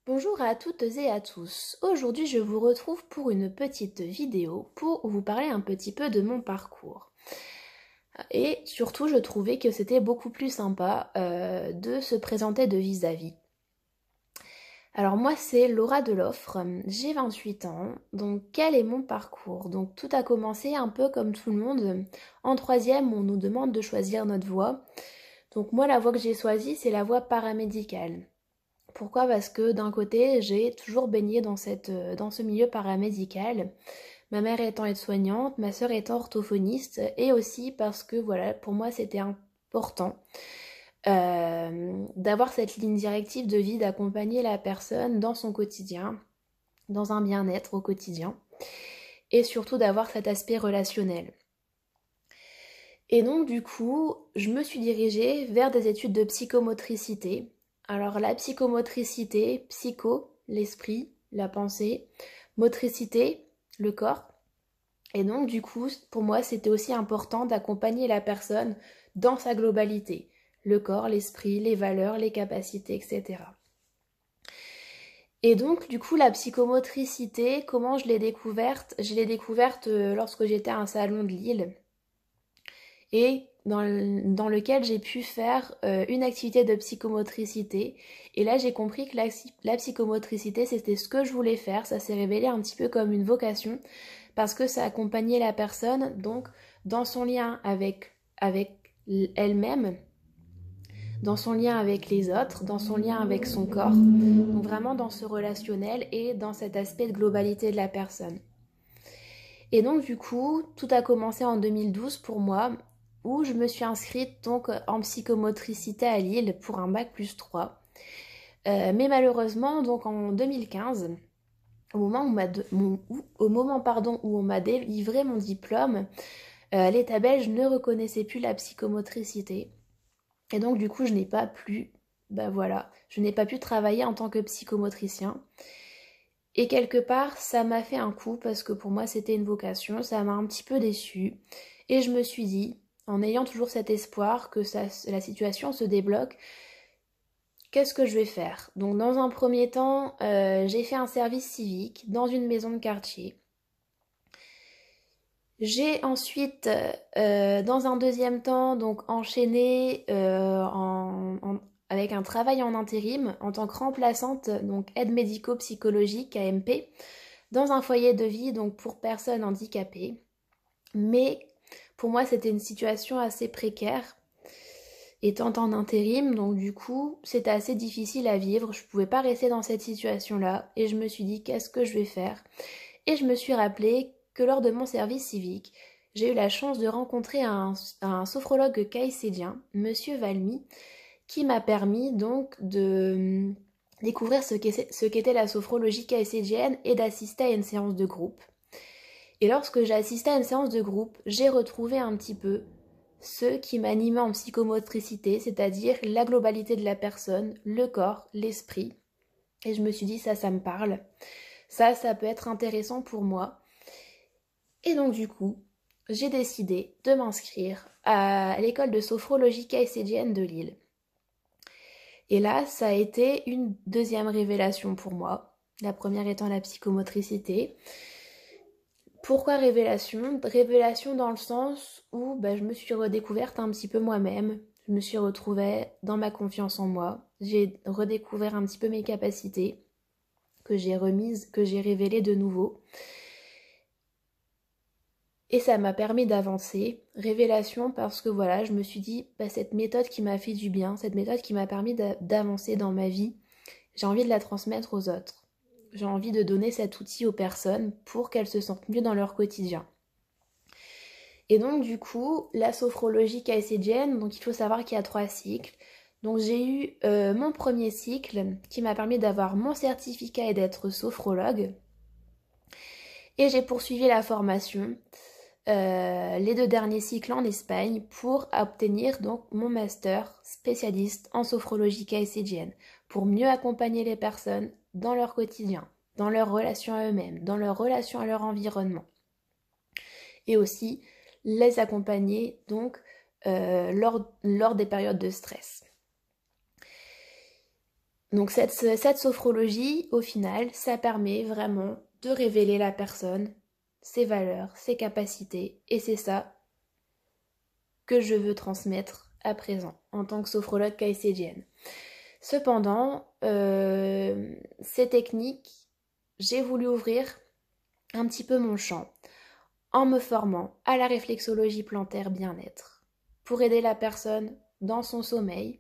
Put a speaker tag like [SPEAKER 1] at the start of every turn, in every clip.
[SPEAKER 1] Bonjour à toutes et à tous. Aujourd'hui, je vous retrouve pour une petite vidéo pour vous parler un petit peu de mon parcours. Et surtout, je trouvais que c'était beaucoup plus sympa de se présenter de vis-à-vis. Alors moi, c'est Laura Deloffre, j'ai 28 ans, donc quel est mon parcours? Donc tout a commencé un peu comme tout le monde. En troisième, on nous demande de choisir notre voie. Donc moi, la voie que j'ai choisie, c'est la voie paramédicale. Pourquoi? Parce que d'un côté, j'ai toujours baigné dans ce milieu paramédical, ma mère étant aide-soignante, ma sœur étant orthophoniste, et aussi parce que voilà, pour moi c'était important d'avoir cette ligne directive de vie, d'accompagner la personne dans son quotidien, dans un bien-être au quotidien, et surtout d'avoir cet aspect relationnel. Et donc du coup, je me suis dirigée vers des études de psychomotricité. Alors la psychomotricité, psycho, l'esprit, la pensée, motricité, le corps. Et donc du coup, pour moi, c'était aussi important d'accompagner la personne dans sa globalité. Le corps, l'esprit, les valeurs, les capacités, etc. Et donc du coup, la psychomotricité, comment je l'ai découverte? Je l'ai découverte lorsque j'étais à un salon de Lille et dans lequel j'ai pu faire une activité de psychomotricité. Et là, j'ai compris que la psychomotricité, c'était ce que je voulais faire. Ça s'est révélé un petit peu comme une vocation parce que ça accompagnait la personne donc dans son lien avec elle-même, dans son lien avec les autres, dans son lien avec son corps. Donc vraiment dans ce relationnel et dans cet aspect de globalité de la personne. Et donc du coup, tout a commencé en 2012 pour moi, où je me suis inscrite donc en psychomotricité à Lille pour un bac+3. Mais malheureusement, donc en 2015, au moment pardon, où on m'a délivré mon diplôme, l'État belge ne reconnaissait plus la psychomotricité. Et donc du coup, je n'ai pas pu travailler en tant que psychomotricien. Et quelque part, ça m'a fait un coup parce que pour moi c'était une vocation, ça m'a un petit peu déçue. Et je me suis dit, en ayant toujours cet espoir que la situation se débloque, qu'est-ce que je vais faire? Donc dans un premier temps, j'ai fait un service civique dans une maison de quartier. J'ai ensuite, dans un deuxième temps, donc enchaîné avec un travail en intérim en tant que remplaçante, donc aide médico-psychologique AMP, dans un foyer de vie donc pour personnes handicapées. Mais pour moi, c'était une situation assez précaire, étant en intérim, donc du coup, c'était assez difficile à vivre. Je pouvais pas rester dans cette situation-là, et je me suis dit, qu'est-ce que je vais faire? Et je me suis rappelé que lors de mon service civique, j'ai eu la chance de rencontrer un sophrologue caïcédien, Monsieur Valmy, qui m'a permis donc de découvrir ce qu'était la sophrologie caïcédienne et d'assister à une séance de groupe. Et lorsque j'ai assisté à une séance de groupe, j'ai retrouvé un petit peu ce qui m'animait en psychomotricité, c'est-à-dire la globalité de la personne, le corps, l'esprit. Et je me suis dit, ça me parle. Ça peut être intéressant pour moi. Et donc du coup, j'ai décidé de m'inscrire à l'école de sophrologie caïcédienne de Lille. Et là, ça a été une deuxième révélation pour moi. La première étant la psychomotricité. Pourquoi révélation? Révélation dans le sens où je me suis redécouverte un petit peu moi-même. Je me suis retrouvée dans ma confiance en moi. J'ai redécouvert un petit peu mes capacités que j'ai remises, que j'ai révélées de nouveau. Et ça m'a permis d'avancer. Révélation parce que voilà, je me suis dit, cette méthode qui m'a fait du bien, cette méthode qui m'a permis d'avancer dans ma vie, j'ai envie de la transmettre aux autres. J'ai envie de donner cet outil aux personnes pour qu'elles se sentent mieux dans leur quotidien. Et donc du coup, la sophrologie caïcédienne, donc il faut savoir qu'il y a 3 cycles. Donc j'ai eu mon premier cycle qui m'a permis d'avoir mon certificat et d'être sophrologue. Et j'ai poursuivi la formation les 2 derniers cycles en Espagne pour obtenir donc mon master spécialiste en sophrologie caïcédienne pour mieux accompagner les personnes dans leur quotidien, dans leur relation à eux-mêmes, dans leur relation à leur environnement. Et aussi les accompagner donc lors des périodes de stress. Donc cette sophrologie, au final, ça permet vraiment de révéler la personne, ses valeurs, ses capacités, et c'est ça que je veux transmettre à présent en tant que sophrologue KCGN. Cependant, ces techniques, j'ai voulu ouvrir un petit peu mon champ en me formant à la réflexologie plantaire bien-être pour aider la personne dans son sommeil,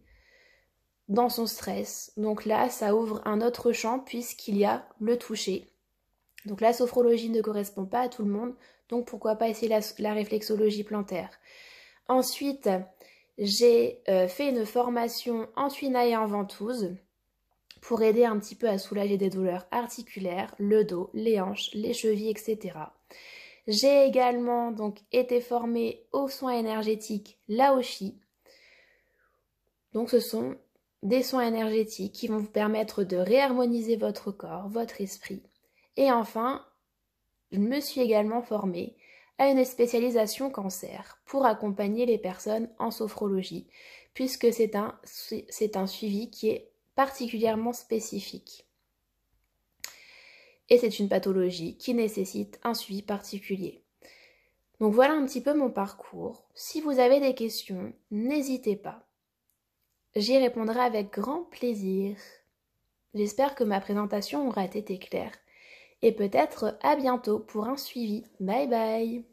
[SPEAKER 1] dans son stress. Donc là, ça ouvre un autre champ puisqu'il y a le toucher. Donc la sophrologie ne correspond pas à tout le monde, donc pourquoi pas essayer la réflexologie plantaire. Ensuite, j'ai fait une formation en tuina et en ventouse pour aider un petit peu à soulager des douleurs articulaires, le dos, les hanches, les chevilles, etc. J'ai également donc été formée aux soins énergétiques Laoshi. Donc ce sont des soins énergétiques qui vont vous permettre de réharmoniser votre corps, votre esprit. Et enfin, je me suis également formée à une spécialisation cancer pour accompagner les personnes en sophrologie, puisque c'est un suivi qui est particulièrement spécifique. Et c'est une pathologie qui nécessite un suivi particulier. Donc voilà un petit peu mon parcours. Si vous avez des questions, n'hésitez pas. J'y répondrai avec grand plaisir. J'espère que ma présentation aura été claire. Et peut-être à bientôt pour un suivi. Bye bye!